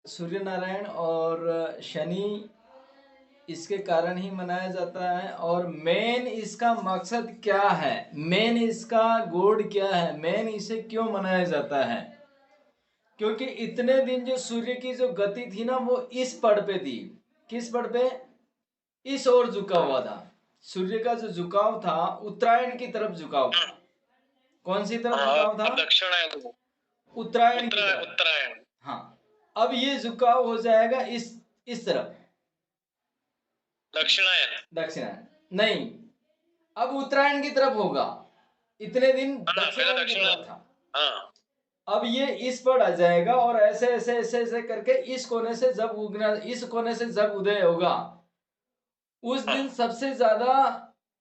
सूर्य नारायण और शनि इसके कारण ही मनाया जाता है। और मेन इसका मकसद क्या है, मेन इसका गोड क्या है, मेन इसे क्यों मनाया जाता है? क्योंकि इतने दिन जो सूर्य की जो गति थी ना, वो इस पड़ पे थी। किस पड़ पे? इस ओर झुका हुआ था। सूर्य का जो झुकाव था उत्तरायण की तरफ झुकाव था। कौन सी तरफ झुकाव था? दक्षिणायन, उत्तरायण की तरफ। उत्तरायण। हाँ, अब ये झुकाव हो जाएगा इस तरफ, दक्षिणायन। दक्षिणायन नहीं, अब उत्तरायण की तरफ होगा। इतने दिन दक्षिणायन की तरफ था। हाँ। अब ये इस पर आ जाएगा और ऐसे ऐसे ऐसे ऐसे करके इस कोने से जब उगना, इस कोने से जब उदय होगा उस दिन सबसे ज्यादा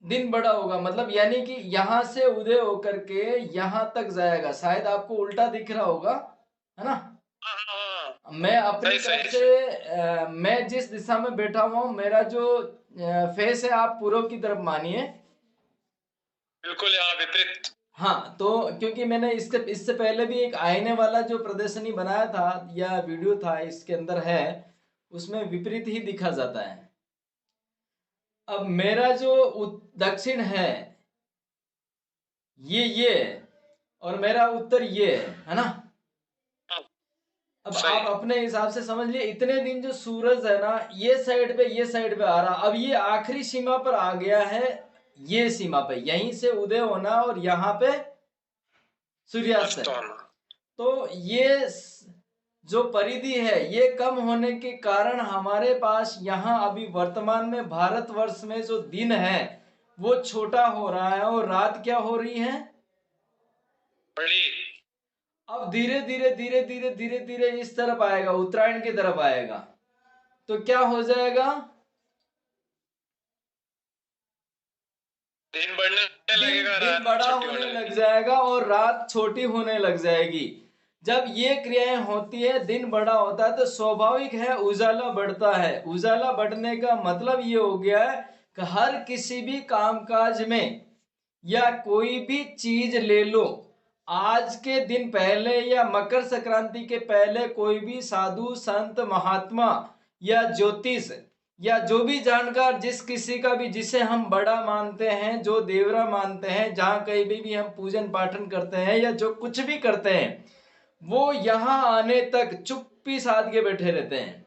दिन बड़ा होगा। मतलब यानी कि यहां से उदय होकर के यहां तक जाएगा। शायद आपको उल्टा दिख रहा होगा, है ना? मैं अपनी तरफ से मैं जिस दिशा में बैठा हुआ हूं, मेरा जो फेस है आप पूर्व की तरफ मानिए। बिल्कुल यहाँ विपरीत। हाँ, तो क्योंकि मैंने इससे पहले भी एक आईने वाला जो प्रदर्शनी बनाया था या वीडियो था इसके अंदर है, उसमें विपरीत ही दिखा जाता है। अब मेरा जो दक्षिण है ये और मेरा उत्तर ये है ना? अब आप अपने हिसाब से समझ लिए। इतने दिन जो सूरज है ना, ये साइड पे आ रहा, अब ये आखिरी सीमा पर आ गया है। ये सीमा पे यहीं से उदय होना और यहाँ पे सूर्यास्त है। तो ये जो परिधि है ये कम होने के कारण हमारे पास यहाँ अभी वर्तमान में भारतवर्ष में जो दिन है वो छोटा हो रहा है और रात क्या हो रही है? बड़ी। अब धीरे धीरे धीरे धीरे धीरे धीरे इस तरफ आएगा, उत्तरायण की तरफ आएगा, तो क्या हो जाएगा? दिन बढ़ने लगेगा, दिन बड़ा होने लग जाएगा और रात छोटी होने लग जाएगी। जब ये क्रियाएं होती है, दिन बड़ा होता है, तो स्वाभाविक है उजाला बढ़ता है। उजाला बढ़ने का मतलब ये हो गया है कि हर किसी भी कामकाज में या कोई भी चीज ले लो, आज के दिन पहले या मकर संक्रांति के पहले कोई भी साधु संत महात्मा या ज्योतिष या जो भी जानकार, जिस किसी का भी जिसे हम बड़ा मानते हैं, जो देवरा मानते हैं, जहाँ कहीं भी हम पूजन पाठन करते हैं या जो कुछ भी करते हैं, वो यहाँ आने तक चुप्पी साध के बैठे रहते हैं।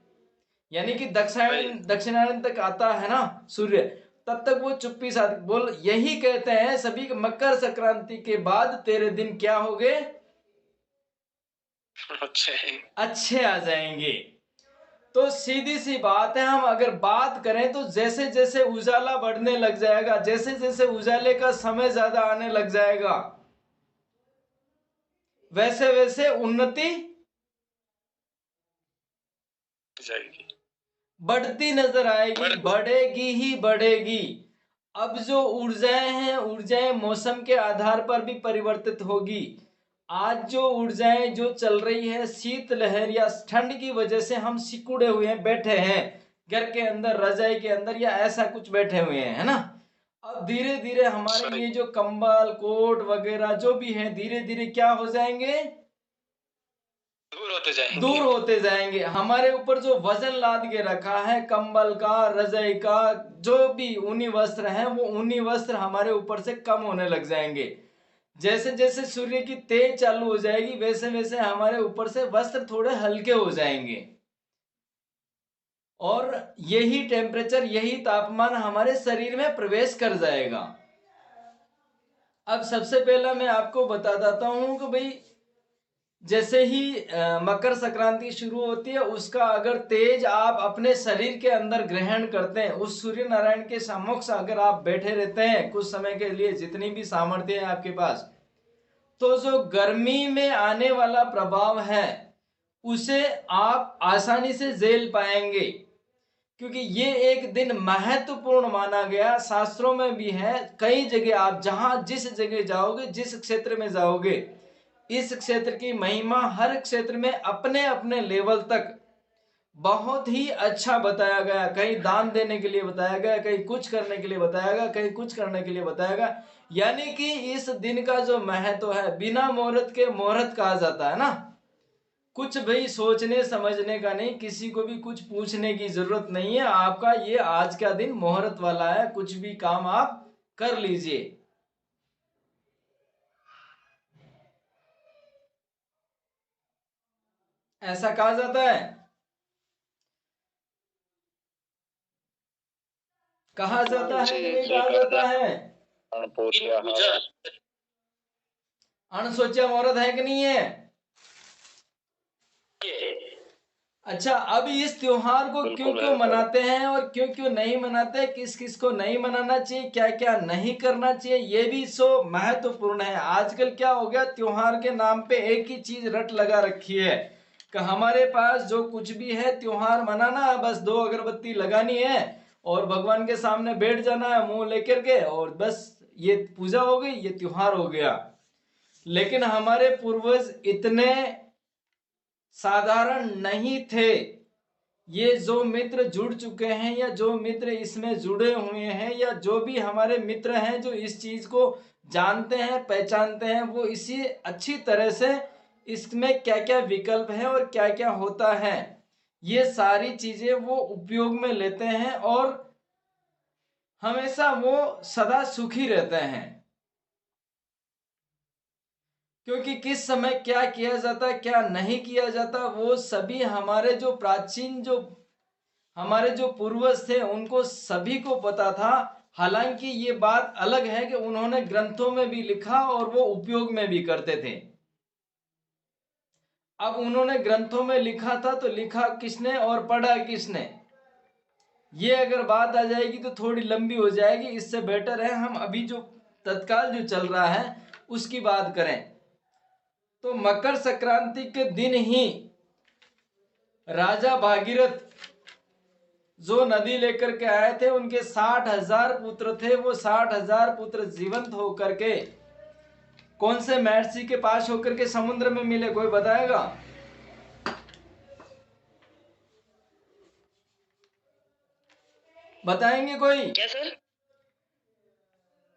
यानी कि दक्षिणायन तक आता है ना सूर्य, तब तक वो चुप्पी साध बोल। यही कहते हैं सभी, मकर संक्रांति के बाद तेरे दिन क्या हो गए? अच्छे आ जाएंगे। तो सीधी सी बात है, हम अगर बात करें तो जैसे जैसे उजाला बढ़ने लग जाएगा, जैसे जैसे उजाले का समय ज्यादा आने लग जाएगा, वैसे वैसे उन्नति जाएगी, बढ़ती नजर आएगी, बढ़ेगी ही बढ़ेगी। अब जो ऊर्जाएं हैं, ऊर्जाएं मौसम के आधार पर भी परिवर्तित होगी। आज जो ऊर्जाएं जो चल रही है, शीत लहर या ठंड की वजह से हम सिकुड़े हुए हैं, बैठे हैं घर के अंदर, रजाई के अंदर या ऐसा कुछ बैठे हुए हैं, है ना? अब धीरे धीरे हमारे ये जो कंबल कोट वगैरह जो भी है, धीरे धीरे क्या हो जाएंगे? दूर होते जाएंगे। हमारे ऊपर जो वजन लाद के रखा है कंबल का, रजाई का, जो भी ऊनी वस्त्र है, वो ऊनी वस्त्र हमारे ऊपर से कम होने लग जाएंगे। जैसे जैसे सूर्य की तेज चालू हो जाएगी, वैसे वैसे हमारे ऊपर से वस्त्र थोड़े हल्के हो जाएंगे और यही टेम्परेचर, यही तापमान हमारे शरीर में प्रवेश कर जाएगा। अब सबसे पहला मैं आपको बता देता हूं कि भाई, जैसे ही मकर संक्रांति शुरू होती है, उसका अगर तेज आप अपने शरीर के अंदर ग्रहण करते हैं, उस सूर्य नारायण के समक्ष अगर आप बैठे रहते हैं कुछ समय के लिए, जितनी भी सामर्थ्य है आपके पास, तो जो गर्मी में आने वाला प्रभाव है उसे आप आसानी से झेल पाएंगे। क्योंकि ये एक दिन महत्वपूर्ण माना गया, शास्त्रों में भी है। कई जगह आप जहां जिस जगह जाओगे, जिस क्षेत्र में जाओगे, इस क्षेत्र की महिमा हर क्षेत्र में अपने अपने लेवल तक बहुत ही अच्छा बताया गया। कहीं दान देने के लिए बताया गया, कहीं कुछ करने के लिए बताया गया, कहीं कुछ करने के लिए बताया गया। यानी कि इस दिन का जो महत्व है, बिना मुहूर्त के मुहूर्त कहा जाता है ना। कुछ भाई सोचने समझने का नहीं, किसी को भी कुछ पूछने की जरूरत नहीं है। आपका ये आज का दिन मुहूर्त वाला है, कुछ भी काम आप कर लीजिए। ऐसा कहा जाता है, कहा जाता है कि नहीं कहा जाता है? अणसोचा मुहूर्त है कि नहीं है? अच्छा, अब इस त्योहार को क्यों क्यों मनाते हैं और क्यों क्यों नहीं मनाते, किस किस को नहीं मनाना चाहिए, क्या क्या नहीं करना चाहिए, ये भी सो महत्वपूर्ण है। आजकल क्या हो गया, त्योहार के नाम पे एक ही चीज रट लगा रखी है कि हमारे पास जो कुछ भी है त्योहार मनाना है, बस 2 अगरबत्ती लगानी है और भगवान के सामने बैठ जाना है मुंह लेकर के, और बस ये पूजा हो गई, ये त्योहार हो गया। लेकिन हमारे पूर्वज इतने साधारण नहीं थे। ये जो मित्र जुड़ चुके हैं या जो मित्र इसमें जुड़े हुए हैं या जो भी हमारे मित्र हैं जो इस चीज को जानते हैं पहचानते हैं, वो इसी अच्छी तरह से इसमें क्या क्या विकल्प है और क्या क्या होता है, ये सारी चीजें वो उपयोग में लेते हैं और हमेशा वो सदा सुखी रहते हैं। क्योंकि किस समय क्या किया जाता क्या नहीं किया जाता, वो सभी हमारे जो प्राचीन जो हमारे जो पूर्वज थे उनको सभी को पता था। हालांकि ये बात अलग है कि उन्होंने ग्रंथों में भी लिखा और वो उपयोग में भी करते थे। अब उन्होंने ग्रंथों में लिखा था तो लिखा किसने और पढ़ा किसने, ये अगर बात आ जाएगी तो थोड़ी लंबी हो जाएगी। इससे बेटर है हम अभी जो तत्काल जो चल रहा है उसकी बात करें। तो मकर संक्रांति के दिन ही राजा भागीरथ जो नदी लेकर के आए थे, उनके 60,000 पुत्र थे। वो 60,000 पुत्र जीवंत होकर के कौन से महर्षि के पास होकर के समुद्र में मिले, कोई बताएगा? बताएंगे कोई? क्या सर?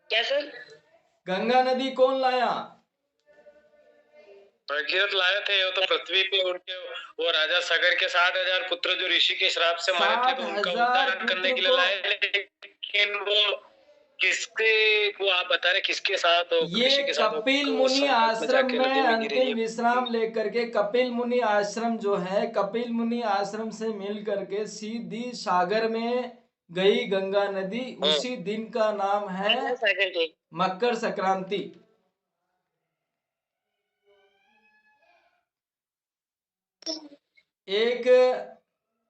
क्या सर? गंगा नदी कौन लाया? भगीरथ लाए थे। वो तो पृथ्वी पे उनके वो राजा सागर के 60,000 पुत्र जो ऋषि के श्राप से मरे थे, तो उनका 60,000 उद्धार करने के लिए पुत्र लाए, लेकिन वो किसके, वो आप बता रहे किसके साथ हो? ये ऋषि के साथ हो, कपिल वो मुनि संकट में आश्रम जाके में नदी में गिरे। अंतिम ये विश्राम लेकर के, कपिल मुनि आश्रम जो है, कपिल मुनि आश्रम से मिल करके सीधी सागर में गई गंगा नदी। उसी दिन का नाम है सागर के मकर संक्रांति। एक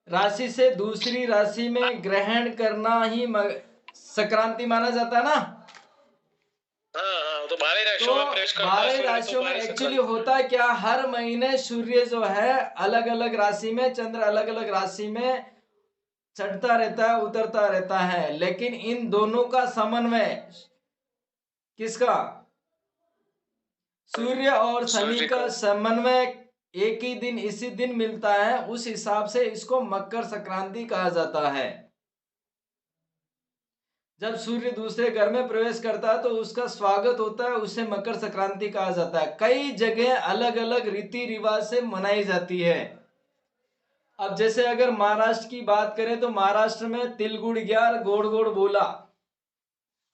राशि से दूसरी राशि में ग्रहण करना ही संक्रांति माना जाता है ना। तो 12 राशियों में प्रवेश करता है 12 सूर्य, तो राशियों में 12 एक्चुअली संक्रांति। होता क्या, हर महीने सूर्य जो है अलग अलग राशि में, चंद्र अलग अलग राशि में चढ़ता रहता है उतरता रहता है, लेकिन इन दोनों का समन्वय किसका, सूर्य और शनि का समन्वय एक ही दिन इसी दिन मिलता है। उस हिसाब से इसको मकर संक्रांति कहा जाता है। जब सूर्य दूसरे घर में प्रवेश करता है तो उसका स्वागत होता है, उसे मकर संक्रांति कहा जाता है। कई जगह अलग अलग रीति रिवाज से मनाई जाती है। अब जैसे अगर महाराष्ट्र की बात करें तो महाराष्ट्र में तिल गुड़ ग्यार गोड़ गोड़ बोला,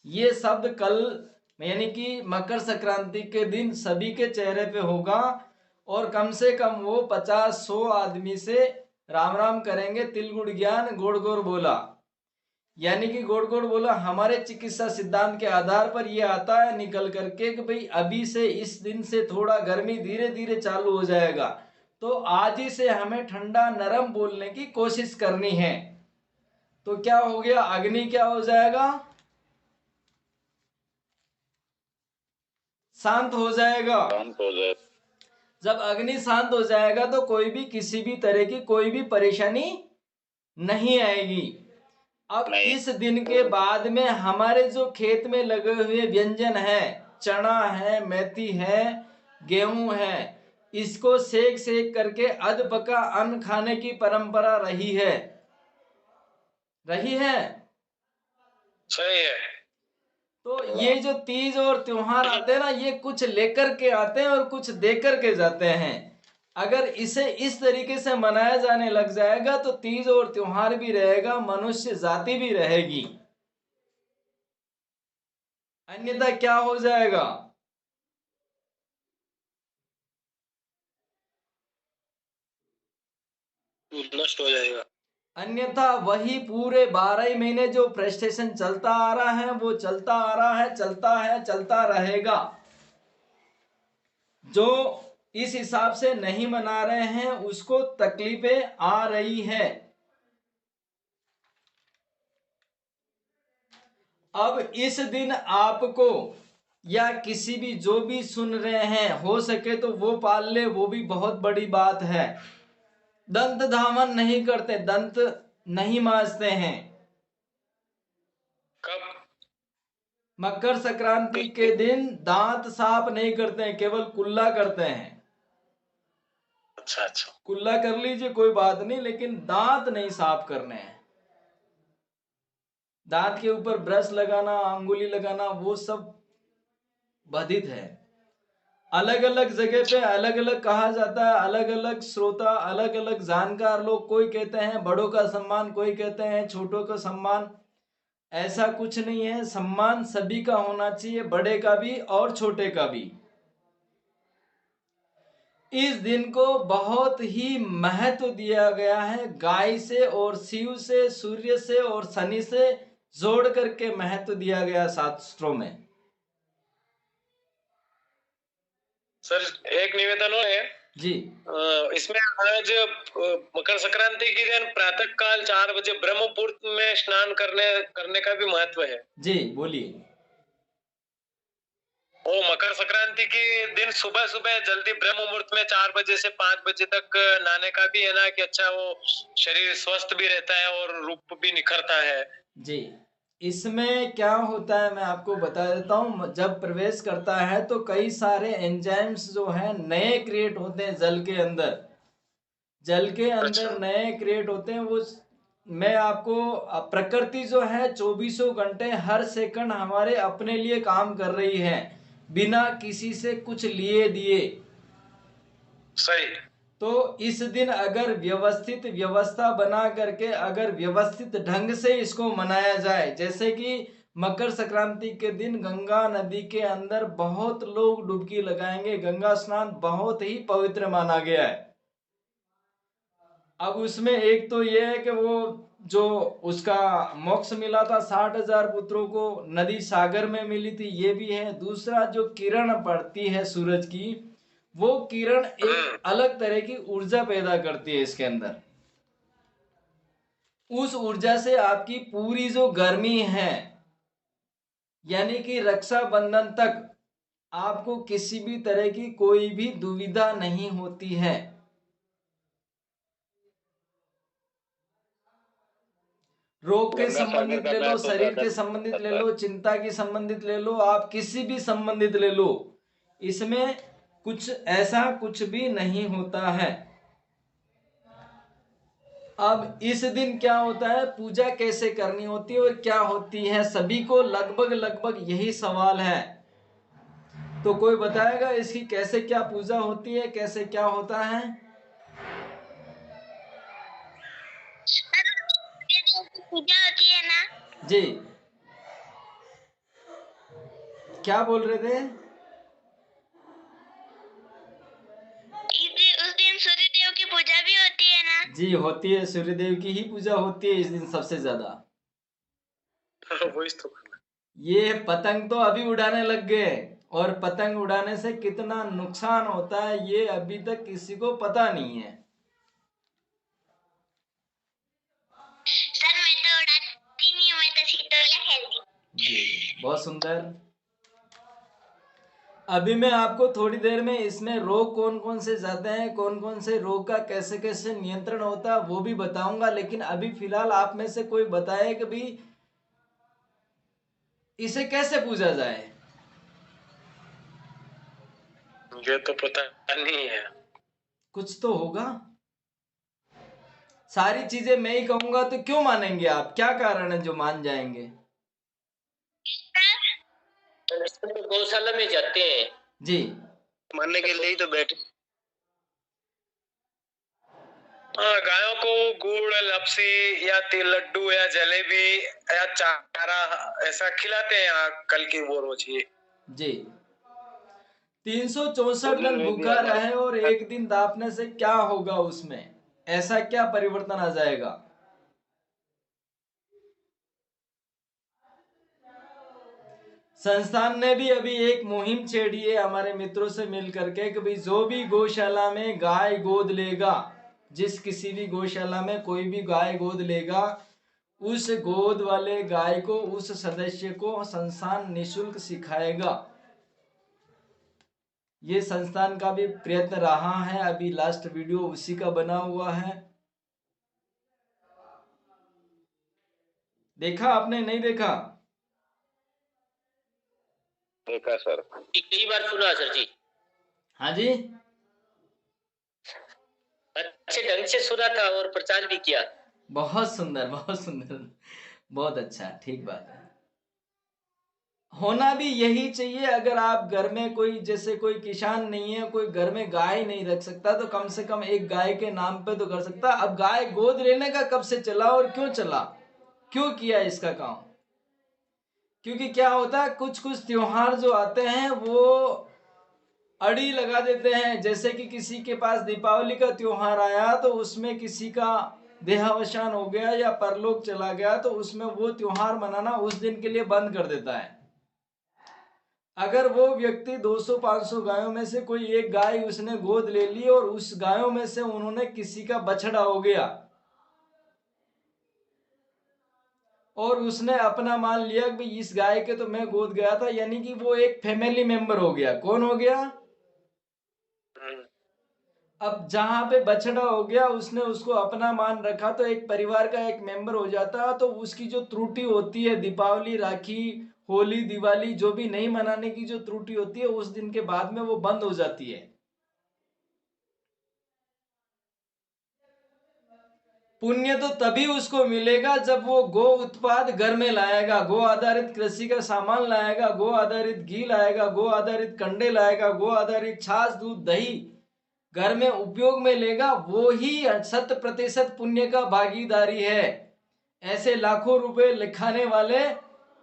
ये शब्द कल यानी कि मकर संक्रांति के दिन सभी के चेहरे पे होगा और कम से कम वो 50-100 आदमी से राम राम करेंगे। तिल गुड़ ज्ञान गोड़ गोड़ बोला, यानी कि गोड़ गोड़ बोला हमारे चिकित्सा सिद्धांत के आधार पर ये आता है निकल करके कि भाई अभी से इस दिन से थोड़ा गर्मी धीरे धीरे चालू हो जाएगा, तो आज ही से हमें ठंडा नरम बोलने की कोशिश करनी है। तो क्या हो गया, अग्नि क्या हो जाएगा, शांत हो जाएगा। जब अग्नि शांत हो जाएगा तो कोई भी किसी भी तरह की कोई भी परेशानी नहीं आएगी। अब इस दिन के बाद में हमारे जो खेत में लगे हुए व्यंजन है, चना है, मेथी है, गेहूं है, इसको सेक सेक करके अध पका अन्न खाने की परंपरा रही है। सही है। तो ये जो तीज और त्योहार आते हैं ना, ये कुछ लेकर के आते हैं और कुछ दे कर के जाते हैं। अगर इसे इस तरीके से मनाया जाने लग जाएगा तो तीज और त्योहार भी रहेगा, मनुष्य जाति भी रहेगी। अन्यथा क्या हो जाएगा? नष्ट हो जाएगा। अन्यथा वही पूरे 12 महीने जो फ्रस्ट्रेशन चलता आ रहा है वो चलता आ रहा है, चलता है, चलता रहेगा। जो इस हिसाब से नहीं मना रहे हैं उसको तकलीफें आ रही है। अब इस दिन आपको या किसी भी जो भी सुन रहे हैं, हो सके तो वो पाल ले, वो भी बहुत बड़ी बात है। दंत धामन नहीं करते, दंत नहीं मांजते हैं। कब? मकर संक्रांति के दिन दांत साफ नहीं करते हैं, केवल कुल्ला करते हैं। अच्छा अच्छा। कुल्ला कर लीजिए कोई बात नहीं, लेकिन दांत नहीं साफ करने हैं। दांत के ऊपर ब्रश लगाना, अंगुली लगाना, वो सब बाधित है। अलग अलग जगह पे अलग अलग कहा जाता है, अलग अलग श्रोता, अलग अलग जानकार लोग, कोई कहते हैं बड़ों का सम्मान, कोई कहते हैं छोटों का सम्मान। ऐसा कुछ नहीं है, सम्मान सभी का होना चाहिए, बड़े का भी और छोटे का भी। इस दिन को बहुत ही महत्व दिया गया है, गाय से और शिव से, सूर्य से और शनि से जोड़ करके महत्व दिया गया शास्त्रों में। सर एक निवेदन और है जी। इसमें आज मकर संक्रांति के दिन प्रातः काल 4 बजे ब्रह्म मुहूर्त में स्नान करने का भी महत्व है। जी बोलिए। वो मकर संक्रांति के दिन सुबह सुबह जल्दी ब्रह्म मुहूर्त में 4 बजे से 5 बजे तक नहाने का भी है ना, कि अच्छा वो शरीर स्वस्थ भी रहता है और रूप भी निखरता है। जी, इसमें क्या होता है मैं आपको बता देता हूँ। जब प्रवेश करता है तो कई सारे एंजाइम्स जो है नए क्रिएट होते हैं जल के अंदर। जल के अंदर अच्छा। नए क्रिएट होते हैं। वो मैं आपको, प्रकृति जो है 24 घंटे हर सेकंड हमारे अपने लिए काम कर रही है, बिना किसी से कुछ लिए दिए। सही। तो इस दिन अगर व्यवस्थित व्यवस्था बना करके, अगर व्यवस्थित ढंग से इसको मनाया जाए, जैसे कि मकर संक्रांति के दिन गंगा नदी के अंदर बहुत लोग डुबकी लगाएंगे। गंगा स्नान बहुत ही पवित्र माना गया है। अब उसमें एक तो ये है कि वो जो उसका मोक्ष मिला था 60,000 पुत्रों को, नदी सागर में मिली थी, ये भी है। दूसरा जो किरण पड़ती है सूरज की, वो किरण एक अलग तरह की ऊर्जा पैदा करती है इसके अंदर। उस ऊर्जा से आपकी पूरी जो गर्मी है, यानी कि रक्षाबंधन तक आपको किसी भी तरह की कोई भी दुविधा नहीं होती है। रोग के गंगा सागर संबंधित का ले लो, दांत तो शरीर ज्यादा के संबंधित ले रहता है। लो, चिंता की संबंधित ले लो, आप किसी भी संबंधित ले लो, इसमें कुछ ऐसा कुछ भी नहीं होता है। अब इस दिन क्या होता है, पूजा कैसे करनी होती है और क्या होती है, सभी को लगभग लगभग यही सवाल है। तो कोई बताएगा इसकी कैसे क्या पूजा होती है, कैसे क्या होता है? पूजा होती है ना जी, क्या बोल रहे थे? उस दिन सूर्य देव की पूजा भी होती है ना? जी होती है, सूर्यदेव की ही पूजा होती है इस दिन सबसे ज्यादा। वही तो। ये पतंग तो अभी उड़ाने लग गए, और पतंग उड़ाने से कितना नुकसान होता है ये अभी तक किसी को पता नहीं है। सर मैं तो उड़ाती नहीं हूँ, मैं तो सितोला खेलती हूँ। जी बहुत सुंदर। अभी मैं आपको थोड़ी देर में इसमें रोग कौन कौन से जाते हैं, कौन कौन से रोग का कैसे कैसे नियंत्रण होता है वो भी बताऊंगा। लेकिन अभी फिलहाल आप में से कोई बताए कि भी इसे कैसे पूजा जाए। मुझे तो पता नहीं है। कुछ तो होगा। सारी चीजें मैं ही कहूंगा तो क्यों मानेंगे आप? क्या कारण है जो मान जाएंगे? गौशाला में जाते हैं जी, मानने के लिए ही तो बैठे। हाँ, गायों को गुड़, लपसी या तिल लड्डू या जलेबी या चारा ऐसा खिलाते हैं यहाँ कल की वो रोज ये। जी। 364 दिन चतुर्वेदी भूखा हमारे रहे और एक दिन दापने से क्या होगा, उसमें ऐसा क्या परिवर्तन आ जाएगा? संस्थान ने भी अभी एक मुहिम छेड़ी है हमारे मित्रों से मिल करके कि भाई जो भी गौशाला में गाय गोद लेगा, जिस किसी भी गौशाला में कोई भी गाय गोद लेगा, उस गोद वाले गाय को, उस सदस्य को संस्थान निशुल्क सिखाएगा। ये संस्थान का भी प्रयत्न रहा है। अभी लास्ट वीडियो उसी का बना हुआ है, देखा आपने? नहीं देखा? देखा सर, कई बार सुना सर जी। हाँ जी, अच्छे ढंग से सुना था और प्रचार भी किया। बहुत सुंदर, बहुत सुंदर, बहुत अच्छा, ठीक बात है। होना भी यही चाहिए। अगर आप घर में कोई, जैसे कोई किसान नहीं है, कोई घर में गाय नहीं रख सकता, तो कम से कम एक गाय के नाम पे तो कर सकता। अब गाय गोद लेने का कब से चला और क्यों चला, क्यों किया इसका काम? क्योंकि क्या होता है, कुछ कुछ त्योहार जो आते हैं वो अड़ी लगा देते हैं। जैसे कि किसी के पास दीपावली का त्योहार आया तो उसमें किसी का देहावसान हो गया या परलोक चला गया, तो उसमें वो त्योहार मनाना उस दिन के लिए बंद कर देता है। अगर वो व्यक्ति 200-500 गायों में से कोई एक गाय उसने गोद ले ली और उस गायों में से उन्होंने किसी का बछड़ा हो गया और उसने अपना मान लिया कि इस गाय के तो मैं गोद गया था, यानी कि वो एक फैमिली मेंबर हो गया। कौन हो गया? अब जहां पे बछड़ा हो गया, उसने उसको अपना मान रखा, तो एक परिवार का एक मेंबर हो जाता। तो उसकी जो त्रुटि होती है, दीपावली, राखी, होली, दिवाली, जो भी नहीं मनाने की जो त्रुटि होती है, उस दिन के बाद में वो बंद हो जाती है। पुण्य तो तभी उसको मिलेगा जब वो गो उत्पाद घर में लाएगा, गो आधारित कृषि का सामान लाएगा, गो आधारित घी लाएगा, गो आधारित कंडे लाएगा, गो आधारित छाछ, दूध, दही घर में उपयोग में लेगा, वो ही 100% पुण्य का भागीदारी है। ऐसे लाखों रुपए लिखाने वाले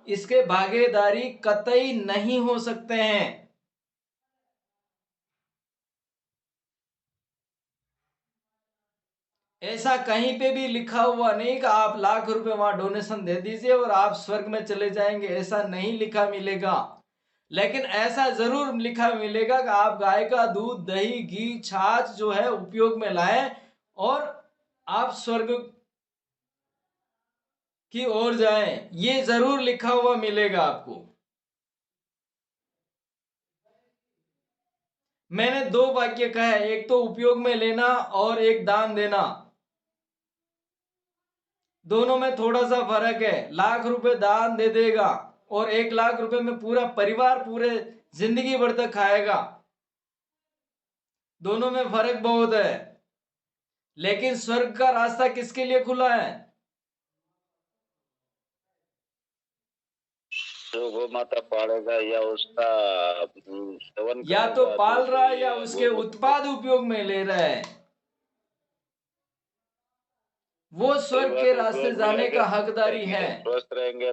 इसके भागीदारी कतई नहीं हो सकते हैं। ऐसा कहीं पे भी लिखा हुआ नहीं कि आप लाख रुपए वहां डोनेशन दे दीजिए और आप स्वर्ग में चले जाएंगे, ऐसा नहीं लिखा मिलेगा। लेकिन ऐसा जरूर लिखा मिलेगा कि आप गाय का दूध, दही, घी, छाछ जो है उपयोग में लाएं और आप स्वर्ग की ओर जाएं, ये जरूर लिखा हुआ मिलेगा आपको। मैंने 2 वाक्य कहा है, एक तो उपयोग में लेना और एक दान देना। दोनों में थोड़ा सा फर्क है। लाख रुपए दान दे देगा और 1 लाख रुपए में पूरा परिवार पूरे जिंदगी भर तक खाएगा। दोनों में फर्क बहुत है। लेकिन स्वर्ग का रास्ता किसके लिए खुला है? जो गौ माता पालेगा या उसका सेवन या तो करेगा, पाल रहा है फिर या उसके उत्पाद उपयोग में ले रहा है, वो स्वर्ग के रास्ते जाने का हकदारी है। स्वस्थ रहेंगे,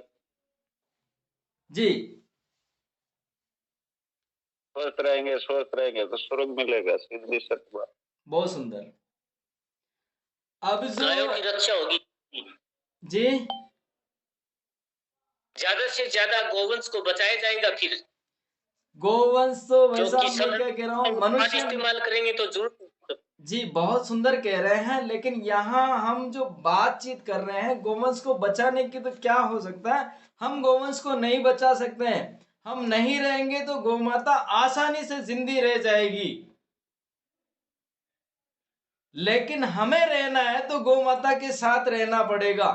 जी, स्वस्थ रहेंगे तो स्वर्ग मिलेगा, सीधी सत्य बात। बहुत सुंदर। अब गायों जो की रक्षा होगी जी, ज्यादा से ज्यादा गोवंश को बचाया जाएगा। फिर गोवंश तो जो वैसा कि मैं क्या कह रहा हूँ, मनुष्य इस्तेमाल करेंगे तो जरूर। जी बहुत सुंदर कह रहे हैं, लेकिन यहाँ हम जो बातचीत कर रहे हैं गोवंश को बचाने की, तो क्या हो सकता है, हम गोवंश को नहीं बचा सकते हैं। हम नहीं रहेंगे तो गौमाता आसानी से जिंदी रह जाएगी, लेकिन हमें रहना है तो गौमाता के साथ रहना पड़ेगा।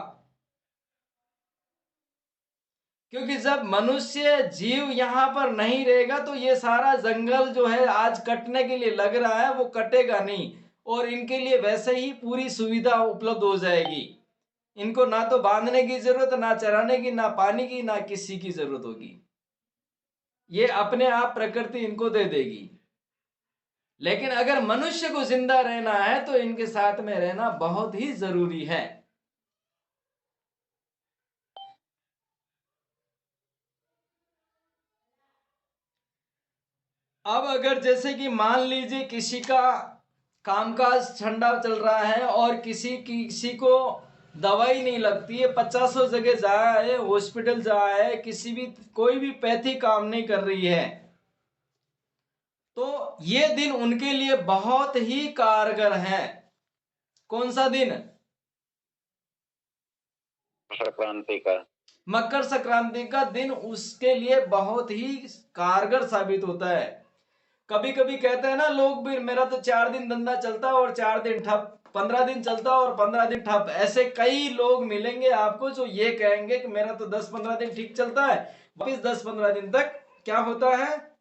क्योंकि जब मनुष्य जीव यहाँ पर नहीं रहेगा तो ये सारा जंगल जो है आज कटने के लिए लग रहा है, वो कटेगा नहीं और इनके लिए वैसे ही पूरी सुविधा उपलब्ध हो जाएगी। इनको ना तो बांधने की जरूरत, ना चराने की, ना पानी की, ना किसी की जरूरत होगी। ये अपने आप प्रकृति इनको दे देगी। लेकिन अगर मनुष्य को जिंदा रहना है तो इनके साथ में रहना बहुत ही जरूरी है। अब अगर जैसे कि मान लीजिए किसी का कामकाज ठंडा चल रहा है और किसी को दवाई नहीं लगती है, 50 जगह जाया है, हॉस्पिटल जाया है, कोई भी पैथी काम नहीं कर रही है, तो ये दिन उनके लिए बहुत ही कारगर है। कौन सा दिन? संक्रांति का। मकर संक्रांति का दिन उसके लिए बहुत ही कारगर साबित होता है। कभी कभी कहते हैं ना लोग भी, मेरा तो 4 दिन धंधा चलता है और 4 दिन ठप, 15 दिन चलता है और 15 दिन ठप। ऐसे कई लोग मिलेंगे आपको जो ये कहेंगे कि मेरा तो 10-15 दिन ठीक चलता है, वापिस 10-15 दिन तक क्या होता है,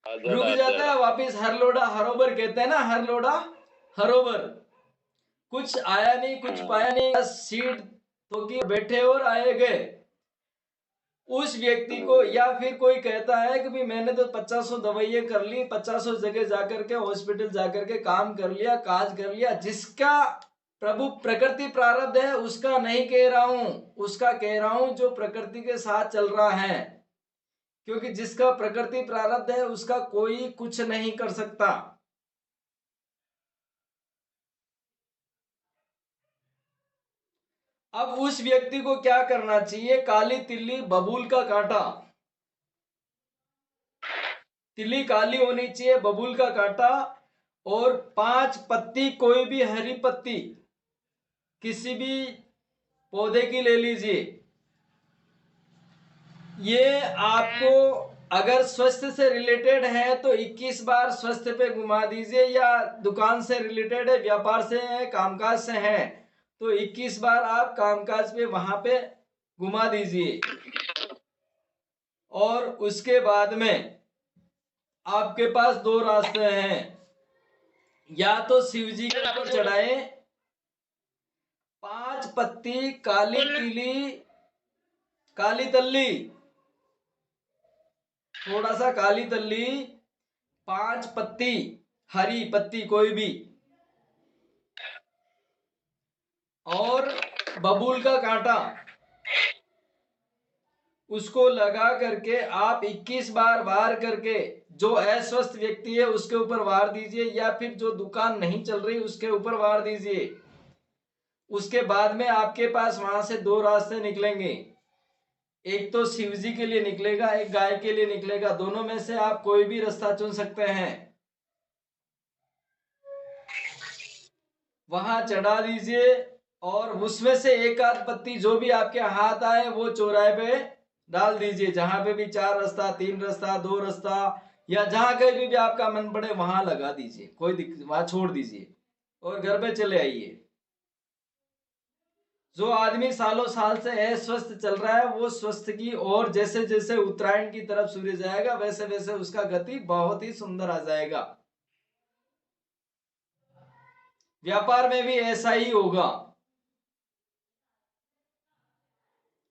रुक जाता है, वापिस हर लोड़ा हरोबर कहते हैं ना, हर लोड़ा हरोबर, कुछ आया नहीं, कुछ पाया नहीं, बस सीट तो कि बैठे और आए गए। उस व्यक्ति को, या फिर कोई कहता है कि भाई मैंने तो 50 दवाइयां कर ली, 50 जगह जाकर के हॉस्पिटल जाकर के काम कर लिया, काज कर लिया, जिसका प्रभु प्रकृति प्रारब्ध है उसका नहीं कह रहा हूं, उसका कह रहा हूं जो प्रकृति के साथ चल रहा है, क्योंकि जिसका प्रकृति प्रारब्ध है उसका कोई कुछ नहीं कर सकता। अब उस व्यक्ति को क्या करना चाहिए? काली तिल्ली बबूल का कांटा, तिल्ली काली होनी चाहिए, बबूल का कांटा, और 5 पत्ती, कोई भी हरी पत्ती किसी भी पौधे की ले लीजिए। ये आपको अगर स्वास्थ्य से रिलेटेड है तो 21 बार स्वास्थ्य पे घुमा दीजिए, या दुकान से रिलेटेड है, व्यापार से है, कामकाज से है, तो 21 बार आप कामकाज पे वहां पे घुमा दीजिए। और उसके बाद में आपके पास 2 रास्ते हैं, या तो शिव जी के ऊपर चढ़ाए 5 पत्ती काली तिली, काली तल्ली, थोड़ा सा काली तल्ली, 5 पत्ती हरी पत्ती कोई भी, और बबूल का कांटा, उसको लगा करके आप 21 बार वार करके, जो अस्वस्थ व्यक्ति है उसके ऊपर वार दीजिए, या फिर जो दुकान नहीं चल रही उसके ऊपर वार दीजिए। उसके बाद में आपके पास वहां से 2 रास्ते निकलेंगे, एक तो शिव जी के लिए निकलेगा, एक गाय के लिए निकलेगा, दोनों में से आप कोई भी रास्ता चुन सकते हैं। वहां चढ़ा दीजिए और उसमें से एक आध पत्ती जो भी आपके हाथ आए वो चौराहे पे डाल दीजिए, जहां पे भी 4 रास्ता, 3 रास्ता, 2 रास्ता, या जहां कहीं भी आपका मन पड़े वहां लगा दीजिए, कोई दिक्कत, वहां छोड़ दीजिए और घर पे चले आइए। जो आदमी सालों साल से अस्वस्थ चल रहा है वो स्वस्थ की ओर, जैसे जैसे उत्तरायण की तरफ सूर्य जाएगा वैसे वैसे उसका गति बहुत ही सुंदर आ जाएगा। व्यापार में भी ऐसा ही होगा।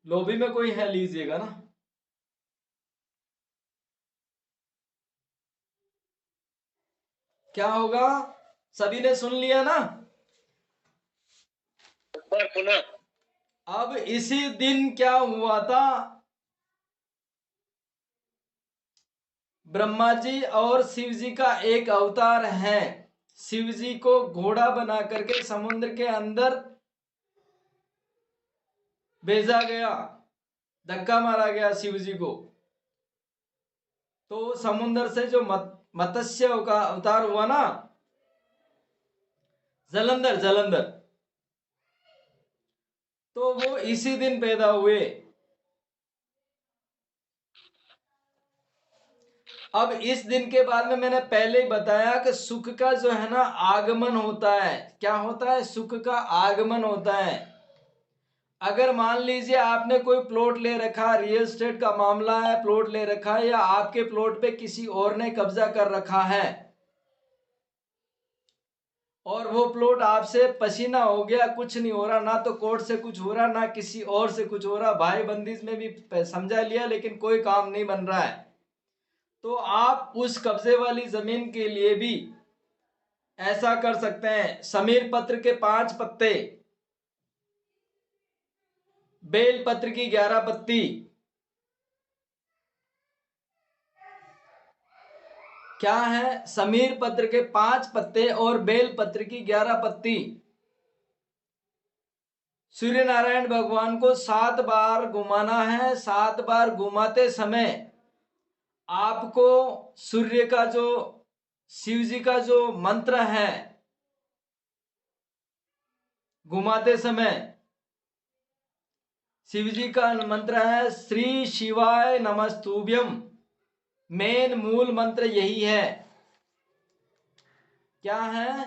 लोभी में कोई है लीजिएगा ना। क्या होगा? सभी ने सुन लिया ना? पुनः अब इसी दिन क्या हुआ था, ब्रह्मा जी और शिव जी का एक अवतार है। शिव जी को घोड़ा बना करके समुद्र के अंदर भेजा गया, धक्का मारा गया शिव जी को, तो समुद्र से जो मत्स्य का अवतार हुआ ना, जलंधर, जलंधर, तो वो इसी दिन पैदा हुए। अब इस दिन के बाद में मैंने पहले ही बताया कि सुख का जो है ना आगमन होता है। क्या होता है? सुख का आगमन होता है। अगर मान लीजिए आपने कोई प्लॉट ले रखा, रियल एस्टेट का मामला है, प्लॉट ले रखा है, या आपके प्लॉट पे किसी और ने कब्जा कर रखा है और वो प्लॉट आपसे पसीना हो गया, कुछ नहीं हो रहा, ना तो कोर्ट से कुछ हो रहा, ना किसी और से कुछ हो रहा, भाई बंदिश में भी समझा लिया लेकिन कोई काम नहीं बन रहा है, तो आप उस कब्जे वाली जमीन के लिए भी ऐसा कर सकते हैं। समीर पत्र के 5 पत्ते, बेल पत्र की 11 पत्ती, क्या है, समीर पत्र के 5 पत्ते और बेल पत्र की 11 पत्ती सूर्य नारायण भगवान को 7 बार घुमाना है। 7 बार घुमाते समय आपको सूर्य का जो, शिव जी का जो मंत्र है, घुमाते समय शिव जी का मंत्र है श्री शिवाय नमस्तुभ्यम। मेन मूल मंत्र यही है। क्या है?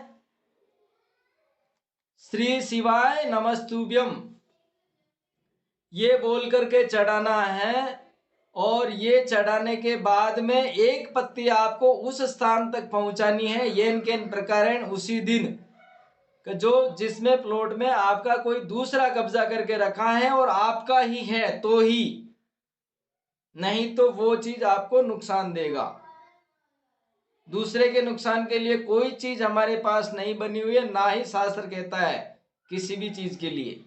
श्री शिवाय नमस्तुभ्यम, ये बोल करके चढ़ाना है। और ये चढ़ाने के बाद में एक पत्ती आपको उस स्थान तक पहुंचानी है येन केन प्रकारेण उसी दिन, जो जिसमें प्लॉट में आपका कोई दूसरा कब्जा करके रखा है और आपका ही है तो ही, नहीं तो वो चीज आपको नुकसान देगा। दूसरे के नुकसान के लिए कोई चीज हमारे पास नहीं बनी हुई है, ना ही शास्त्र कहता है किसी भी चीज के लिए।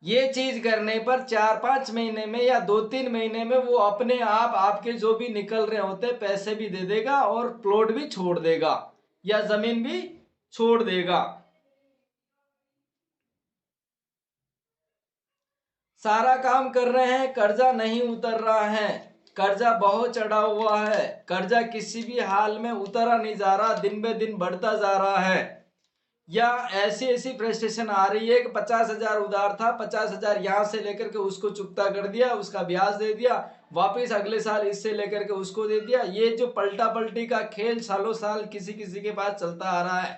ये चीज करने पर 4-5 महीने में या 2-3 महीने में वो अपने आप आपके जो भी निकल रहे होते पैसे भी दे देगा और प्लॉट भी छोड़ देगा या जमीन भी छोड़ देगा। सारा काम कर रहे हैं, कर्जा नहीं उतर रहा है, कर्जा बहुत चढ़ा हुआ है, कर्जा किसी भी हाल में उतरा नहीं जा रहा, दिन बे दिन बढ़ता जा रहा है, या ऐसी ऐसी फ्रस्ट्रेशन आ रही है कि 50,000 उधार था, 50,000 यहां से लेकर के उसको चुकता कर दिया, उसका ब्याज दे दिया, वापस अगले साल इससे लेकर के उसको दे दिया। ये जो पलटा पलटी का खेल सालों साल किसी किसी के पास चलता आ रहा है,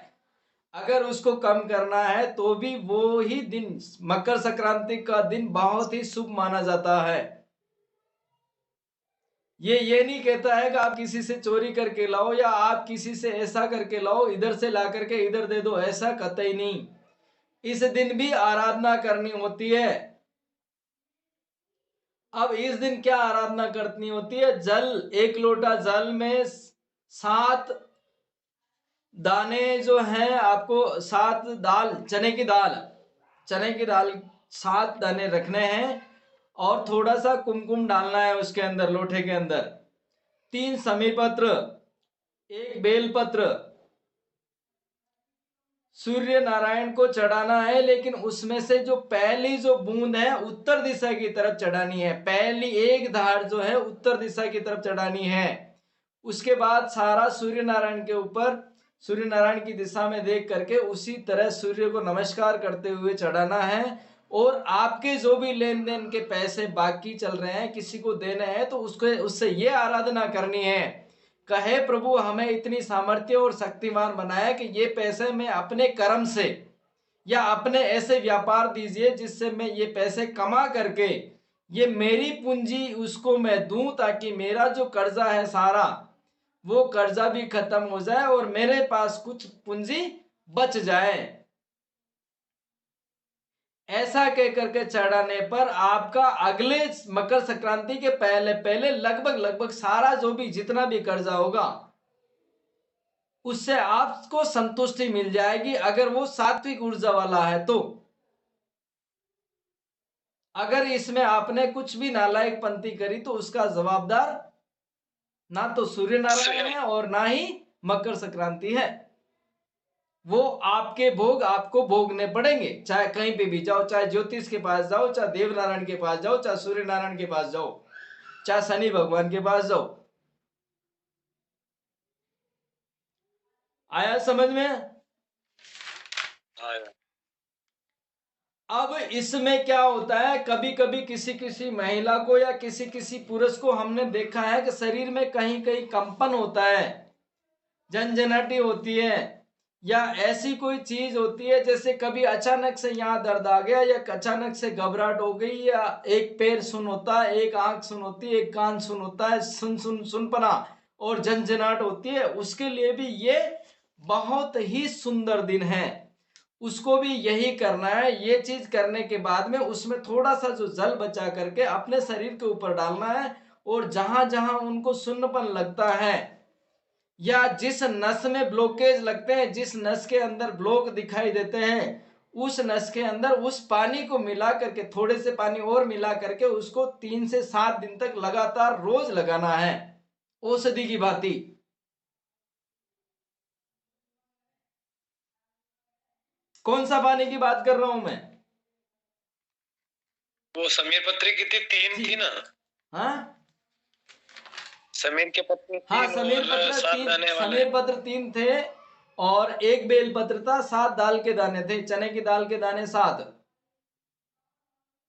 अगर उसको कम करना है तो भी वो ही दिन, मकर संक्रांति का दिन बहुत ही शुभ माना जाता है। ये नहीं कहता है कि आप किसी से चोरी करके लाओ या आप किसी से ऐसा करके लाओ, इधर से ला करके इधर दे दो, ऐसा कतई नहीं। इस दिन भी आराधना करनी होती है। अब इस दिन क्या आराधना करनी होती है? जल, 1 लोटा जल में 7 दाने जो हैं, आपको 7 दाल, चने की दाल 7 दाने रखने हैं और थोड़ा सा कुमकुम डालना है उसके अंदर, लोटे के अंदर। 3 समीर पत्र, 1 बेल पत्र सूर्य नारायण को चढ़ाना है, लेकिन उसमें से जो पहली जो बूंद है उत्तर दिशा की तरफ चढ़ानी है। पहली एक धार जो है उत्तर दिशा की तरफ चढ़ानी है। उसके बाद सारा सूर्य नारायण के ऊपर, सूर्य नारायण की दिशा में देख करके उसी तरह सूर्य को नमस्कार करते हुए चढ़ाना है। और आपके जो भी लेन देन के पैसे बाकी चल रहे हैं, किसी को देने हैं, तो उससे ये आराधना करनी है, कहे प्रभु हमें इतनी सामर्थ्य और शक्तिमान बनाया कि ये पैसे मैं अपने कर्म से या अपने ऐसे व्यापार दीजिए जिससे मैं ये पैसे कमा करके ये मेरी पूंजी उसको मैं दूं, ताकि मेरा जो कर्जा है सारा वो कर्जा भी खत्म हो जाए और मेरे पास कुछ पूंजी बच जाए। ऐसा कह करके चढ़ाने पर आपका अगले मकर संक्रांति के पहले पहले लगभग सारा जो भी जितना भी कर्जा होगा उससे आपको संतुष्टि मिल जाएगी, अगर वो सात्विक ऊर्जा वाला है तो। अगर इसमें आपने कुछ भी नालायक पंथी करी तो उसका जवाबदार ना तो सूर्य नारायण है और ना ही मकर संक्रांति है। वो आपके भोग आपको भोगने पड़ेंगे, चाहे कहीं पे भी जाओ, चाहे ज्योतिष के पास जाओ, चाहे देव नारायण के पास जाओ, चाहे सूर्य नारायण के पास जाओ, चाहे शनि भगवान के पास जाओ। आया समझ में? अब इसमें क्या होता है, कभी कभी किसी किसी महिला को या किसी किसी पुरुष को हमने देखा है कि शरीर में कहीं कहीं कंपन होता है, झंझनाहट होती है, या ऐसी कोई चीज होती है जैसे कभी अचानक से यहाँ दर्द आ गया या अचानक से घबराहट हो गई, या एक पैर सुन होता है, एक आंख सुन होती है, एक कान सुन होता है, सुनपना और झंझनाहट होती है। उसके लिए भी ये बहुत ही सुंदर दिन है। उसको भी यही करना है। ये चीज करने के बाद में उसमें थोड़ा सा जो जल बचा करके अपने शरीर के ऊपर डालना है, और जहां जहां उनको सुन्नपन लगता है या जिस नस में ब्लॉकेज लगते हैं, जिस नस के अंदर ब्लॉक दिखाई देते हैं, उस नस के अंदर उस पानी को मिला करके, थोड़े से पानी और मिला करके उसको 3 से 7 दिन तक लगातार रोज लगाना है, औषधि की भांति। कौन सा पानी की बात कर रहा हूं मैं? वो समीर पत्री की थी, 3 थी ना? हाँ समीर के पत्ते हाँ, 3 समीर और पत्र 7 तीन, दाने वाले। समीर पत्र 3 थे और 1 बेल पत्र था, 7 दाल के दाने थे, चने की दाल के दाने 7,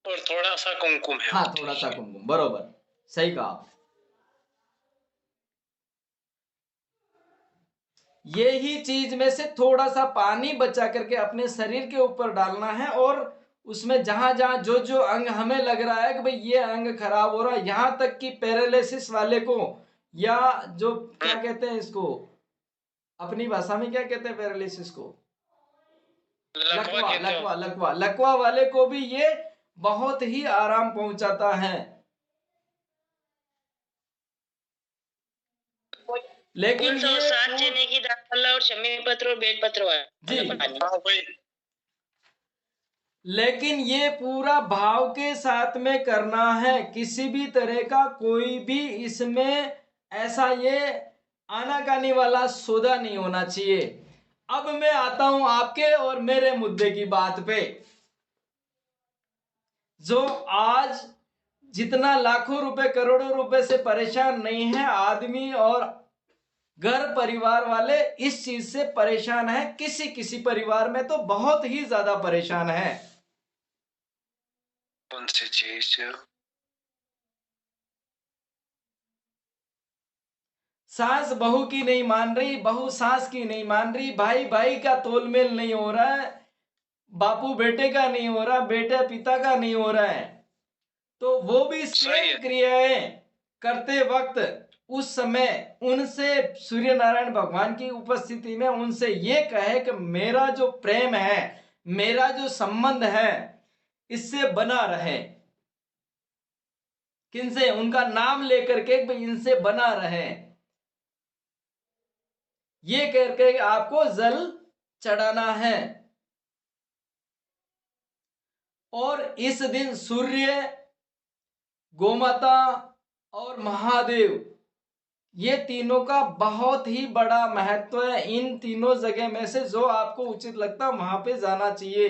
और थोड़ा सा कुमकुम है। हाँ थोड़ा सा कुमकुम, बरोबर, सही कहा आप। ये ही चीज में से थोड़ा सा पानी बचा करके अपने शरीर के ऊपर डालना है, और उसमें जहां जहां जो जो अंग हमें लग रहा है कि भाई ये अंग खराब हो रहा है, यहां तक कि पैरालिसिस वाले को, या जो क्या कहते हैं इसको, अपनी भाषा में क्या कहते हैं पैरालिसिस को? लकवा, लकवा, लकवा, लकवा वाले को भी ये बहुत ही आराम पहुंचाता है। लेकिन ये 7 चने की दाल वाला और समीर पत्र और बेल पत्र वाला जी, पानी। हाँ भाई। लेकिन ये पूरा भाव के साथ में करना है, किसी भी तरह का कोई भी इसमें ऐसा ये आनाकानी वाला सौदा नहीं होना चाहिए। अब मैं आता हूं आपके और मेरे मुद्दे की बात पे। जो आज जितना लाखों रुपए करोड़ों रुपए से परेशान नहीं है आदमी, और घर परिवार वाले इस चीज से परेशान है, किसी किसी परिवार में तो बहुत ही ज्यादा परेशान है। कौन सी चीज? सास बहू की नहीं मान रही, बहू सास की नहीं मान रही, भाई भाई का तोलमेल नहीं हो रहा है, बापू बेटे का नहीं हो रहा, बेटा पिता का नहीं हो रहा है। तो वो भी सेम क्रियाएं करते वक्त उस समय उनसे सूर्य नारायण भगवान की उपस्थिति में उनसे ये कहे कि मेरा जो प्रेम है, मेरा जो संबंध है, इससे बना रहे। किनसे? उनका नाम लेकर के इनसे बना रहे, ये करके आपको जल चढ़ाना है। और इस दिन सूर्य, गोमाता और महादेव, ये तीनों का बहुत ही बड़ा महत्व है। इन तीनों जगह में से जो आपको उचित लगता है वहां पे जाना चाहिए।